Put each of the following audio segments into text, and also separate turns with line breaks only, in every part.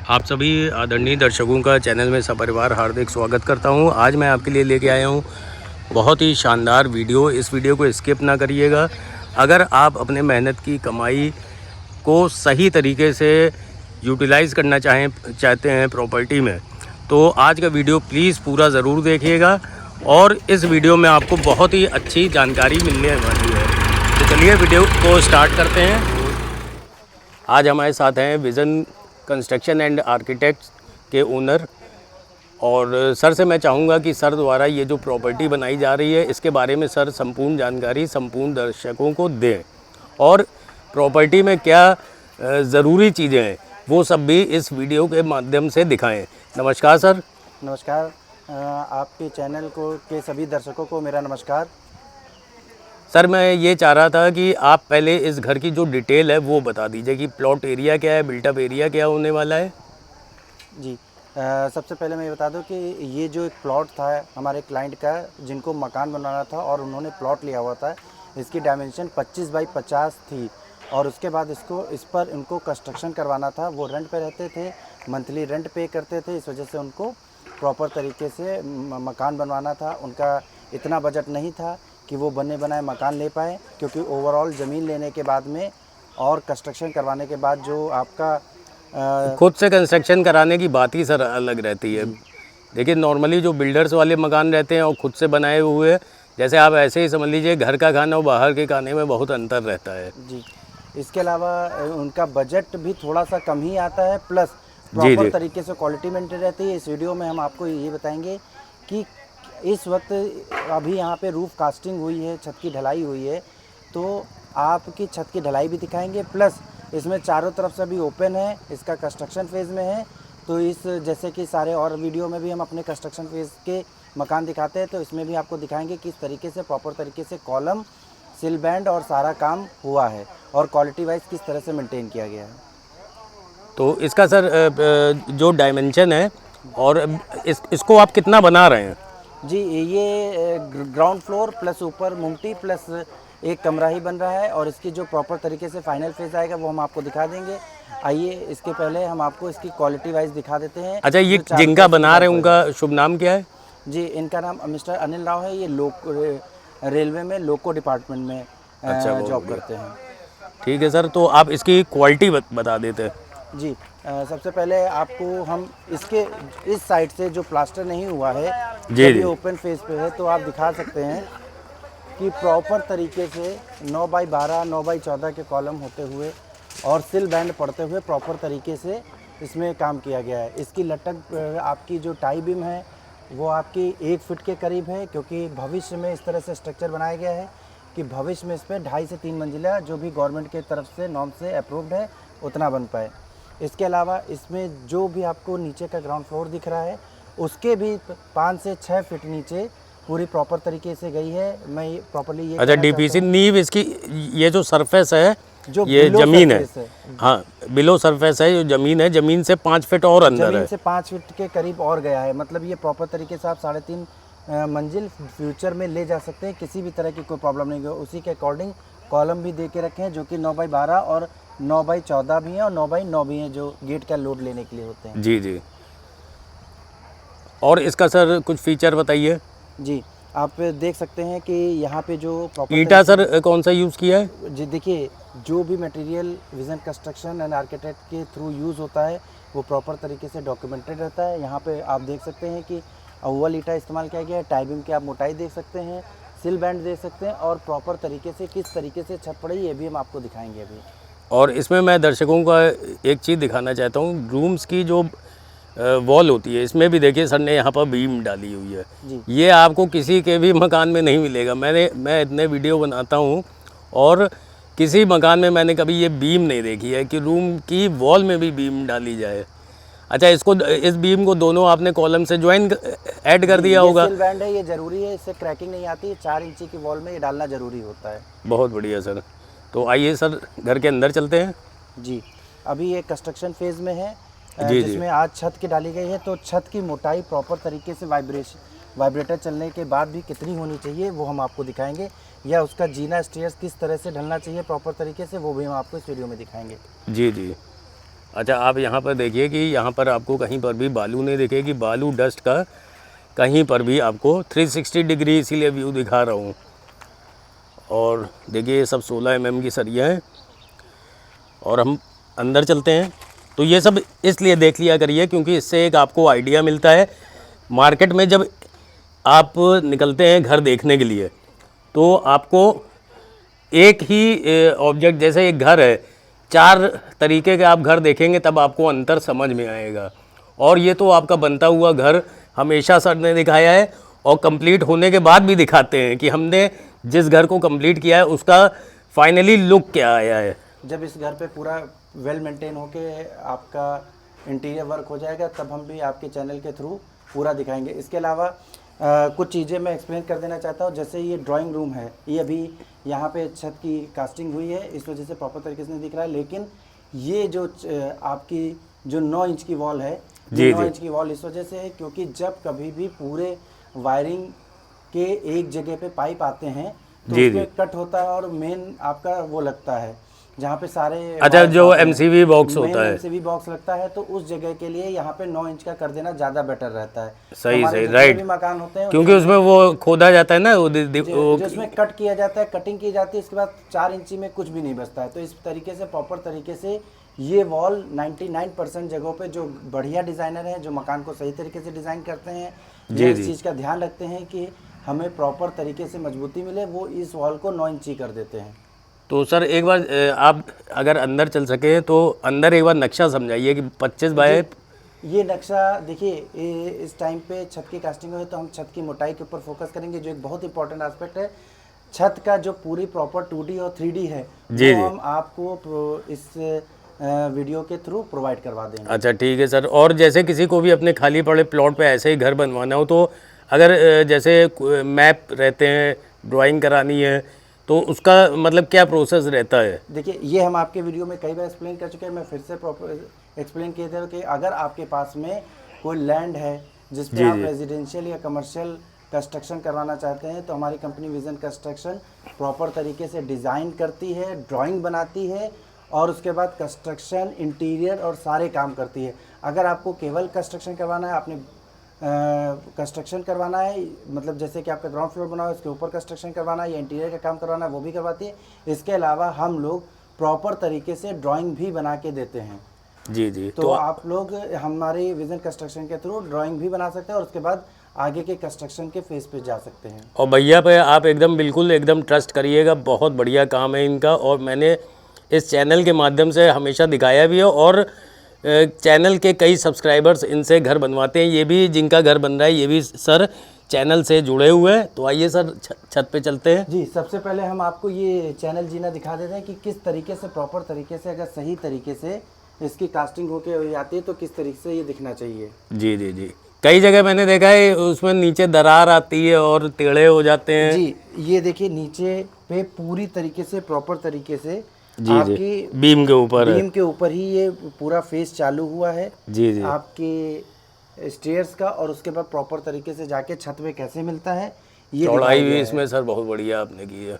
आप सभी आदरणीय दर्शकों का चैनल में सपरिवार हार्दिक स्वागत करता हूं। आज मैं आपके लिए लेके आया हूं बहुत ही शानदार वीडियो। इस वीडियो को स्किप ना करिएगा। अगर आप अपने मेहनत की कमाई को सही तरीके से यूटिलाइज़ करना चाहते हैं प्रॉपर्टी में, तो आज का वीडियो प्लीज़ पूरा ज़रूर देखिएगा और इस वीडियो में आपको बहुत ही अच्छी जानकारी मिलने वाली है। तो चलिए वीडियो को स्टार्ट करते हैं। आज हमारे साथ हैं विज़न कंस्ट्रक्शन एंड आर्किटेक्ट्स के ओनर, और सर से मैं चाहूँगा कि सर द्वारा ये जो प्रॉपर्टी बनाई जा रही है इसके बारे में सर संपूर्ण जानकारी संपूर्ण दर्शकों को दें, और प्रॉपर्टी में क्या ज़रूरी चीज़ें हैं वो सब भी इस वीडियो के माध्यम से दिखाएं। नमस्कार सर।
नमस्कार। आपके चैनल को के सभी दर्शकों को मेरा नमस्कार।
सर मैं ये चाह रहा था कि आप पहले इस घर की जो डिटेल है वो बता दीजिए कि प्लॉट एरिया क्या है, बिल्टअप एरिया क्या होने वाला है।
जी, सबसे पहले मैं ये बता दूं कि ये जो एक प्लॉट था हमारे क्लाइंट का, जिनको मकान बनाना था और उन्होंने प्लॉट लिया हुआ था, इसकी डायमेंशन 25 बाई 50 थी और उसके बाद इस पर इनको कंस्ट्रक्शन करवाना था। वो रेंट पे रहते थे, मंथली रेंट पे करते थे, इस वजह से उनको प्रॉपर तरीके से मकान बनवाना था। उनका इतना बजट नहीं था कि वो बने बनाए मकान ले पाए, क्योंकि ओवरऑल ज़मीन लेने के बाद में और कंस्ट्रक्शन करवाने के बाद जो आपका
खुद से कंस्ट्रक्शन कराने की बात ही सर अलग रहती है। देखिए नॉर्मली जो बिल्डर्स वाले मकान रहते हैं और खुद से बनाए हुए, जैसे आप ऐसे ही समझ लीजिए घर का खाना और बाहर के खाने में बहुत अंतर रहता है।
जी, इसके अलावा उनका बजट भी थोड़ा सा कम ही आता है, प्लस प्रॉपर तरीके से क्वालिटी मेंटेन रहती है। इस वीडियो में हम आपको ये बताएंगे कि इस वक्त अभी यहाँ पे रूफ कास्टिंग हुई है, छत की ढलाई हुई है, तो आपकी छत की ढलाई भी दिखाएंगे, प्लस इसमें चारों तरफ से भी ओपन है, इसका कंस्ट्रक्शन फेज़ में है। तो इस जैसे कि सारे और वीडियो में भी हम अपने कंस्ट्रक्शन फेज़ के मकान दिखाते हैं, तो इसमें भी आपको दिखाएंगे किस तरीके से प्रॉपर तरीके से कॉलम, सिल बैंड और सारा काम हुआ है और क्वालिटी वाइज किस तरह से मेंटेन किया गया है।
तो इसका सर जो डायमेंशन है और इसको आप कितना बना रहे हैं।
जी, ये ग्राउंड फ्लोर प्लस ऊपर मुमटी प्लस एक कमरा ही बन रहा है, और इसकी जो प्रॉपर तरीके से फाइनल फेज आएगा वो हम आपको दिखा देंगे। आइए इसके पहले हम आपको इसकी क्वालिटी वाइज दिखा देते हैं।
अच्छा, ये जिनका बना रहे हैं उनका शुभ नाम क्या है।
जी, इनका नाम मिस्टर अनिल राव है। ये रेलवे में लोको डिपार्टमेंट में जॉब करते हैं।
ठीक है सर, तो आप इसकी क्वालिटी बता देते हैं।
जी, सबसे पहले आपको हम इसके इस साइड से जो प्लास्टर नहीं हुआ है, जब ये ओपन फेस पे है, तो आप दिखा सकते हैं कि प्रॉपर तरीके से 9 बाई 12 9 बाई 14 के कॉलम होते हुए और सिल बैंड पड़ते हुए प्रॉपर तरीके से इसमें काम किया गया है। इसकी लटक आपकी जो टाई बीम है वो आपकी 1 फीट के करीब है, क्योंकि भविष्य में इस तरह से स्ट्रक्चर बनाया गया है कि भविष्य में इस पर 2.5 से 3 मंजिला जो भी गवर्नमेंट के तरफ से नॉर्म से अप्रूव्ड है उतना बन पाए। इसके अलावा इसमें जो भी आपको नीचे का ग्राउंड फ्लोर दिख रहा है उसके भी 5 से 6 फीट नीचे पूरी प्रॉपर तरीके से गई है। मैं प्रॉपर्ली ये
अच्छा, डीपीसी नींव इसकी, ये जो सरफेस है
जो
ये जमीन है, हाँ बिलो सरफेस है, जो जमीन है, जमीन से 5 फीट और अंदर है,
जमीन से 5 फीट के करीब और गया है। मतलब ये प्रॉपर तरीके से आप 3.5 मंजिल फ्यूचर में ले जा सकते हैं, किसी भी तरह की कोई प्रॉब्लम नहीं होगी। उसी के अकॉर्डिंग कॉलम भी दे के रखे हैं, जो कि 9 बाई 12 और 9 बाई 14 भी हैं और 9 बाई 9 भी हैं, जो गेट का लोड लेने के लिए होते हैं।
जी जी। और इसका सर कुछ फीचर बताइए।
जी, आप देख सकते हैं कि यहाँ पे जो
ईटा सर कौन सा यूज़ किया है।
जी देखिए, जो भी material vision construction and architect के थ्रू यूज़ होता है वो प्रॉपर तरीके से डॉक्यूमेंटेड रहता है। यहाँ पे आप देख सकते हैं कि अव्वल ईटा इस्तेमाल किया गया है, टाई बीम की आप मोटाई देख सकते हैं, सिल बैंड देख सकते हैं, और प्रॉपर तरीके से किस तरीके से छत पड़ी ये भी हम आपको दिखाएंगे अभी।
और इसमें मैं दर्शकों का एक चीज़ दिखाना चाहता हूँ, रूम्स की जो वॉल होती है, इसमें भी देखिए सर ने यहाँ पर बीम डाली हुई है। ये आपको किसी के भी मकान में नहीं मिलेगा। मैं इतने वीडियो बनाता हूँ और किसी मकान में मैंने कभी ये बीम नहीं देखी है कि रूम की वॉल में भी बीम डाली जाए। अच्छा, इस बीम को दोनों आपने कॉलम से ज्वाइन ऐड कर दिया होगा।
सिल बैंड है, ये ज़रूरी है, इससे क्रैकिंग नहीं आती। 4 इंची की वॉल में ये डालना ज़रूरी होता है।
बहुत बढ़िया सर। तो आइए सर घर के अंदर चलते हैं।
जी, अभी ये कंस्ट्रक्शन फेज़ में है, जिसमें आज छत की डाली गई है। तो छत की मोटाई प्रॉपर तरीके से वाइब्रेटर चलने के बाद भी कितनी होनी चाहिए वो हम आपको दिखाएंगे, या उसका जीना स्टेयर्स किस तरह से ढलना चाहिए प्रॉपर तरीके से, वो भी हम आपको इस वीडियो में दिखाएंगे।
जी जी। अच्छा, आप यहाँ पर देखिए कि यहाँ पर आपको कहीं पर भी बालू नहीं दिखेगी, बालू डस्ट का कहीं पर भी आपको 360 डिग्री इसीलिए व्यू दिखा रहा हूँ। और देखिए ये सब 16 mm की सरिया है। और हम अंदर चलते हैं। तो ये सब इसलिए देख लिया करिए क्योंकि इससे एक आपको आइडिया मिलता है। मार्केट में जब आप निकलते हैं घर देखने के लिए तो आपको एक ही ऑब्जेक्ट, जैसे एक घर है, 4 तरीके के आप घर देखेंगे तब आपको अंतर समझ में आएगा। और ये तो आपका बनता हुआ घर हमेशा सर ने दिखाया है और कंप्लीट होने के बाद भी दिखाते हैं कि हमने जिस घर को कंप्लीट किया है उसका फाइनली लुक क्या आया है।
जब इस घर पे पूरा वेल मेंटेन होके आपका इंटीरियर वर्क हो जाएगा तब हम भी आपके चैनल के थ्रू पूरा दिखाएंगे। इसके अलावा कुछ चीज़ें मैं एक्सप्लेन कर देना चाहता हूँ। जैसे ये ड्राइंग रूम है, ये अभी यहाँ पे छत की कास्टिंग हुई है, इस वजह से प्रॉपर तरीके से नहीं दिख रहा है। लेकिन ये जो आपकी जो 9 इंच की वॉल है, ये 9 इंच की वॉल इस वजह से है क्योंकि जब कभी भी पूरे वायरिंग के एक जगह पे पाइप आते हैं तो उसमें कट होता है और मेन आपका वो लगता है जहाँ पे सारे,
अच्छा, जो MCV बॉक्स होता है,
MCV बॉक्स लगता है, तो उस जगह के लिए यहाँ पे 9 इंच का कर देना ज़्यादा बेटर रहता है।
सही
सही,
राइट।
भी मकान होते हैं
क्योंकि उसमें वो खोदा जाता है ना, वो
जो उसमें कट किया जाता है, कटिंग की जाती है, इसके बाद 4 इंची में कुछ भी नहीं बचता है। तो इस तरीके से प्रॉपर तरीके से ये वॉल 99% जगहों पे जो बढ़िया डिज़ाइनर हैं, जो मकान को सही तरीके से डिज़ाइन करते हैं, ये इस चीज़ का ध्यान रखते हैं कि हमें प्रॉपर तरीके से मजबूती मिले, वो इस वॉल को 9 इंची कर देते हैं।
तो सर एक बार आप अगर अंदर चल सके तो अंदर एक बार नक्शा समझाइए कि 25 बाय,
ये नक्शा देखिए, इस टाइम पे छत की कास्टिंग है तो हम छत की मोटाई के ऊपर फोकस करेंगे, जो एक बहुत इंपॉर्टेंट एस्पेक्ट है। छत का जो पूरी प्रॉपर 2D और 3D है वो हम आपको इस वीडियो के थ्रू प्रोवाइड करवा देंगे।
अच्छा ठीक है सर। और जैसे किसी को भी अपने खाली पड़े प्लॉट पे ऐसे ही घर बनवाना हो तो अगर जैसे मैप रहते हैं, ड्राइंग करानी है, तो उसका मतलब क्या प्रोसेस रहता है?
देखिए, ये हम आपके वीडियो में कई बार एक्सप्लेन कर चुके हैं, मैं फिर से प्रॉपर एक्सप्लेन किए थे कि अगर आपके पास में कोई लैंड है जिस पे आप रेजिडेंशियल या कमर्शियल कंस्ट्रक्शन करवाना चाहते हैं तो हमारी कंपनी विजन कंस्ट्रक्शन प्रॉपर तरीके से डिज़ाइन करती है, ड्राइंग बनाती है और उसके बाद कंस्ट्रक्शन, इंटीरियर और सारे काम करती है। अगर आपको केवल कंस्ट्रक्शन करवाना है, आपने कंस्ट्रक्शन करवाना है, मतलब जैसे कि आपका ग्राउंड फ्लोर बना हो उसके ऊपर कंस्ट्रक्शन करवाना है या इंटीरियर का काम करवाना है, वो भी करवाती है। इसके अलावा हम लोग प्रॉपर तरीके से ड्राइंग भी बना के देते हैं।
जी।
तो आप लोग हमारे विजन कंस्ट्रक्शन के थ्रू ड्राइंग भी बना सकते हैं और उसके बाद आगे के कंस्ट्रक्शन के फेज पे जा सकते हैं।
और भैया पे आप बिल्कुल एकदम ट्रस्ट करिएगा, बहुत बढ़िया काम है इनका। और मैंने इस चैनल के माध्यम से हमेशा दिखाया भी है और चैनल के कई सब्सक्राइबर्स इनसे घर बनवाते हैं। ये भी जिनका घर बन रहा है ये भी सर चैनल से जुड़े हुए हैं। तो आइए सर छत पे चलते हैं।
जी, सबसे पहले हम आपको ये चैनल जीना दिखा देते हैं कि किस तरीके से प्रॉपर तरीके से, अगर सही तरीके से इसकी कास्टिंग होके हो जाती है तो किस तरीके से ये दिखना चाहिए।
जी। कई जगह मैंने देखा है उसमें नीचे दरार आती है और टेढ़े हो जाते हैं।
जी, ये देखिए नीचे पे पूरी तरीके से प्रॉपर तरीके से
आपकी बीम के ऊपर
ही ये पूरा फेस चालू हुआ है।
जी
आपके स्टेयर्स का और उसके बाद प्रॉपर तरीके से जाके छत पे कैसे मिलता है ये
चौड़ाई भी इसमें सर बहुत बढ़िया आपने की है।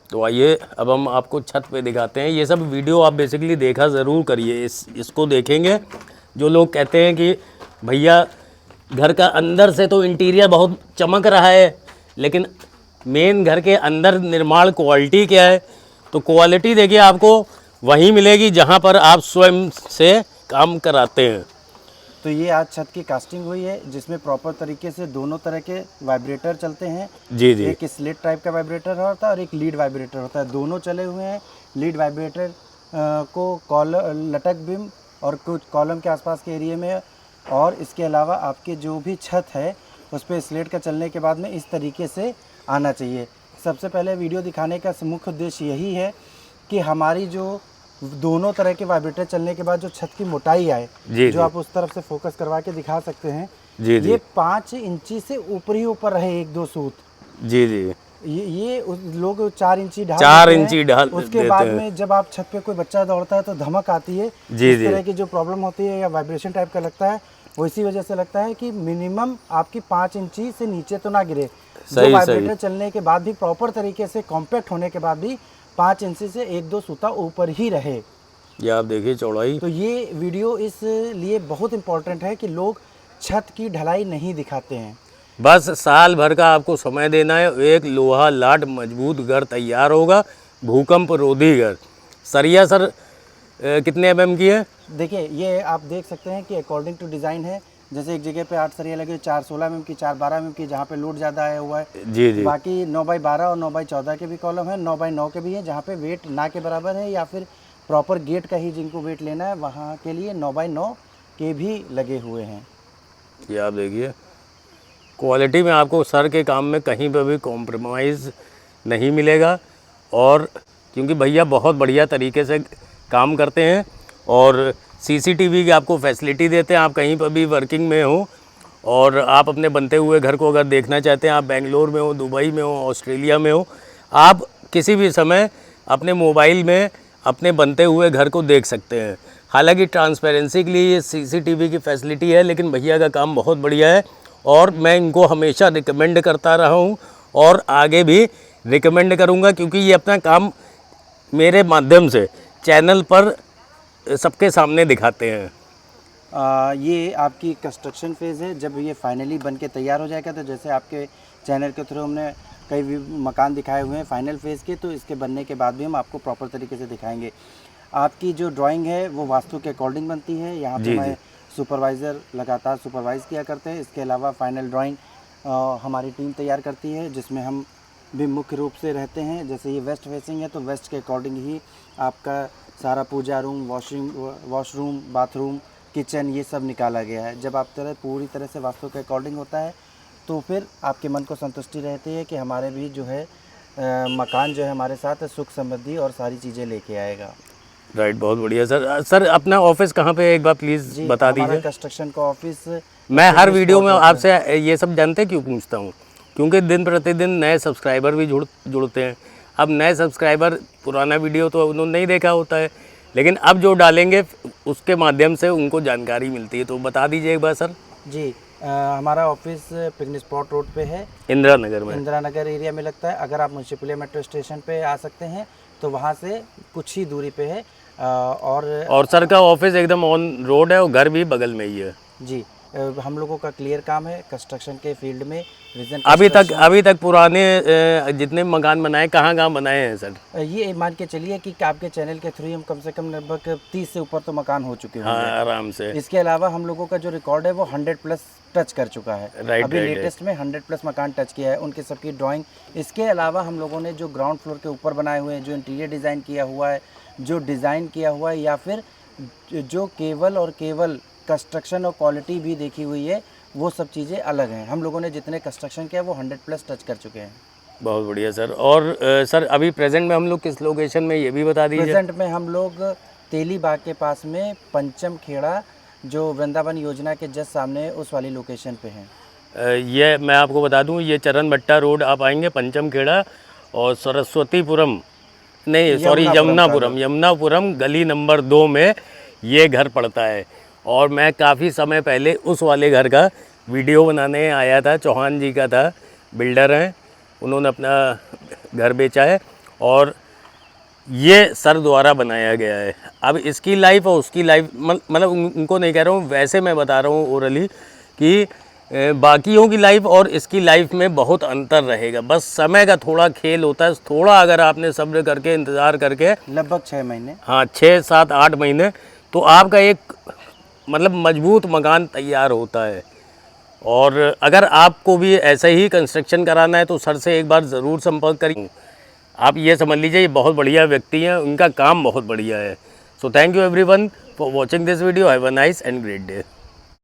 तो आइए अब हम आपको छत पे दिखाते हैं। ये सब वीडियो आप बेसिकली देखा ज़रूर करिए, इसको देखेंगे। जो लोग कहते हैं कि भैया घर का अंदर से तो इंटीरियर बहुत चमक रहा है लेकिन मेन घर के अंदर निर्माण क्वालिटी क्या है, तो क्वालिटी देखिए आपको वहीं मिलेगी जहां पर आप स्वयं से काम कराते हैं।
तो ये आज छत की कास्टिंग हुई है जिसमें प्रॉपर तरीके से दोनों तरह के वाइब्रेटर चलते हैं।
जी।
एक स्लिट टाइप का वाइब्रेटर होता है और एक लीड वाइब्रेटर होता है, दोनों चले हुए हैं। लीड वाइब्रेटर को कॉलम, लटक बीम और कुछ कॉलम के आसपास के एरिया में, और इसके अलावा आपके जो भी छत है उस पर स्लेट का चलने के बाद में इस तरीके से आना चाहिए। सबसे पहले वीडियो दिखाने का मुख्य उद्देश्य यही है कि हमारी जो दोनों तरह के वाइब्रेटर चलने के बाद जो छत की मोटाई आए, जो आप उस तरफ से फोकस करवा के दिखा सकते हैं। ये 5 इंची से ऊपर ही ऊपर रहे, 1-2 सूत।
जी।
ये लोग 4 इंची ढाल,
4 इंची ढाल
उसके बाद में जब आप छत पे कोई बच्चा दौड़ता है तो धमक आती है। इस तरह की जो प्रॉब्लम होती है या वाइब्रेशन टाइप का लगता है, वो इसी वजह से लगता है कि मिनिमम आपकी 5 इंची से नीचे तो ना गिरे। जो वाइब्रेटर चलने के बाद भी प्रॉपर तरीके से कॉम्पैक्ट होने के बाद भी 5 इंची से 1-2 सूता ऊपर ही रहे।
ये आप देखिए चौड़ाई।
तो ये वीडियो इस लिए बहुत इम्पोर्टेंट है कि लोग छत की ढलाई नहीं दिखाते हैं।
बस साल भर का आपको समय देना है, एक लोहा लाट मजबूत घर तैयार होगा, भूकंप रोधी घर। सरिया सर कितने एमएम की है?
देखिए ये आप देख सकते हैं कि अकॉर्डिंग टू डिज़ाइन है, जैसे एक जगह पे 8 सरिया लगे, 4 16 mm की, 4 12 mm की, जहाँ पे लोड ज़्यादा आया हुआ है।
जी जी।
बाकी 9x12 और 9x14 के भी कॉलम है, 9x9 के भी है, जहाँ पे वेट ना के बराबर है या फिर प्रॉपर गेट का ही जिनको वेट लेना है वहाँ के लिए 9x9 के भी लगे हुए हैं।
ये आप देखिए क्वालिटी में आपको सर के काम में कहीं पर भी कॉम्प्रोमाइज़ नहीं मिलेगा, और क्योंकि भैया बहुत बढ़िया तरीके से काम करते हैं और सीसीटीवी की आपको फैसिलिटी देते हैं। आप कहीं पर भी वर्किंग में हो और आप अपने बनते हुए घर को अगर देखना चाहते हैं, आप बेंगलोर में हो, दुबई में हो, ऑस्ट्रेलिया में हो, आप किसी भी समय अपने मोबाइल में अपने बनते हुए घर को देख सकते हैं। हालांकि ट्रांसपेरेंसी के लिए ये सीसीटीवी की फैसिलिटी है, लेकिन भैया का काम बहुत बढ़िया है और मैं इनको हमेशा रिकमेंड करता रहा हूँ और आगे भी रिकमेंड करूँगा, क्योंकि ये अपना काम मेरे माध्यम से चैनल पर सबके सामने दिखाते हैं।
ये आपकी कंस्ट्रक्शन फेज़ है। जब ये फाइनली बन के तैयार हो जाएगा, तो जैसे आपके चैनल के थ्रू हमने कई भी मकान दिखाए हुए हैं फाइनल फेज़ के, तो इसके बनने के बाद भी हम आपको प्रॉपर तरीके से दिखाएंगे। आपकी जो ड्राइंग है वो वास्तु के अकॉर्डिंग बनती है। यहाँ पे मैं सुपरवाइज़र लगातार सुपरवाइज़ किया करते हैं। इसके अलावा फाइनल ड्राइंग हमारी टीम तैयार करती है, जिसमें हम भी मुख्य रूप से रहते हैं। जैसे ये वेस्ट फेसिंग है, तो वेस्ट के अकॉर्डिंग ही आपका सारा पूजा रूम, वॉशरूम, बाथरूम, किचन, ये सब निकाला गया है। जब आप पूरी तरह से वास्तु के अकॉर्डिंग होता है, तो फिर आपके मन को संतुष्टि रहती है कि हमारे भी जो है मकान जो है हमारे साथ सुख समृद्धि और सारी चीज़ें लेके आएगा।
राइट, बहुत बढ़िया सर। सर अपना ऑफिस कहाँ पे है एक बार प्लीज़ बता दीजिए।
कंस्ट्रक्शन का ऑफिस,
मैं हर वीडियो में आपसे ये सब जानते क्यों पूछता हूँ, क्योंकि दिन प्रतिदिन नए सब्सक्राइबर भी जुड़ते हैं। अब नए सब्सक्राइबर पुराना वीडियो तो उन्होंने नहीं देखा होता है, लेकिन अब जो डालेंगे उसके माध्यम से उनको जानकारी मिलती है। तो बता दीजिए एक बार सर।
जी, हमारा ऑफिस पिकनिक स्पॉट रोड पे है,
इंदिरा नगर में।
इंदिरा नगर एरिया में लगता है। अगर आप म्युनिसिपल मेट्रो स्टेशन पे आ सकते हैं तो वहाँ से कुछ ही दूरी पे है। और
सर का ऑफिस एकदम ऑन रोड है और घर भी बगल में ही है।
जी, हम लोगों का क्लियर काम है कंस्ट्रक्शन के फील्ड में।
अभी तक पुराने जितने मकान बनाए कहाँ बनाए हैं सर?
ये मान के चलिए कि आपके चैनल के थ्रू हम कम से कम लगभग 30 से ऊपर तो मकान हो चुके हैं।
हाँ, आराम से।
इसके अलावा हम लोगों का जो रिकॉर्ड है वो 100+ टच कर चुका है। अभी लेटेस्ट में 100+ मकान टच किया है, उनके सबकी ड्राइंग। इसके अलावा हम लोगों ने जो ग्राउंड फ्लोर के ऊपर बनाए हुए हैं, जो इंटीरियर डिज़ाइन किया हुआ है, जो डिज़ाइन किया हुआ है, या फिर जो केवल कंस्ट्रक्शन और क्वालिटी भी देखी हुई है, वो सब चीज़ें अलग हैं। हम लोगों ने जितने कंस्ट्रक्शन किया वो 100+ टच कर चुके हैं।
बहुत बढ़िया सर। और सर अभी प्रेजेंट में हम लोग किस लोकेशन में, ये भी बता दीजिए।
प्रेजेंट में हम लोग तेली बाग के पास में पंचम खेड़ा, जो वृंदावन योजना के जस्ट सामने उस वाली लोकेशन पे हैं।
ये मैं आपको बता दूं, ये चरण भट्टा रोड आप आएंगे पंचम खेड़ा और सरस्वतीपुरम नहीं सॉरी यमुनापुरम गली नंबर 2 में ये घर पड़ता है। और मैं काफ़ी समय पहले उस वाले घर का वीडियो बनाने आया था। चौहान जी का था, बिल्डर हैं, उन्होंने अपना घर बेचा है और ये सर द्वारा बनाया गया है। अब इसकी लाइफ और उसकी लाइफ मतलब उनको नहीं कह रहा हूँ, वैसे मैं बता रहा हूँ ओरली कि बाकियों की लाइफ और इसकी लाइफ में बहुत अंतर रहेगा। बस समय का थोड़ा खेल होता है। थोड़ा अगर आपने सब्र करके इंतज़ार करके
लगभग 6 महीने,
हाँ 6 7 8 महीने, तो आपका एक मतलब मजबूत मकान तैयार होता है। और अगर आपको भी ऐसे ही कंस्ट्रक्शन कराना है तो सर से एक बार ज़रूर संपर्क करिए। आप ये समझ लीजिए ये बहुत बढ़िया व्यक्ति हैं, उनका काम बहुत बढ़िया है। So thank you everyone for watching this video. Have a nice and great day.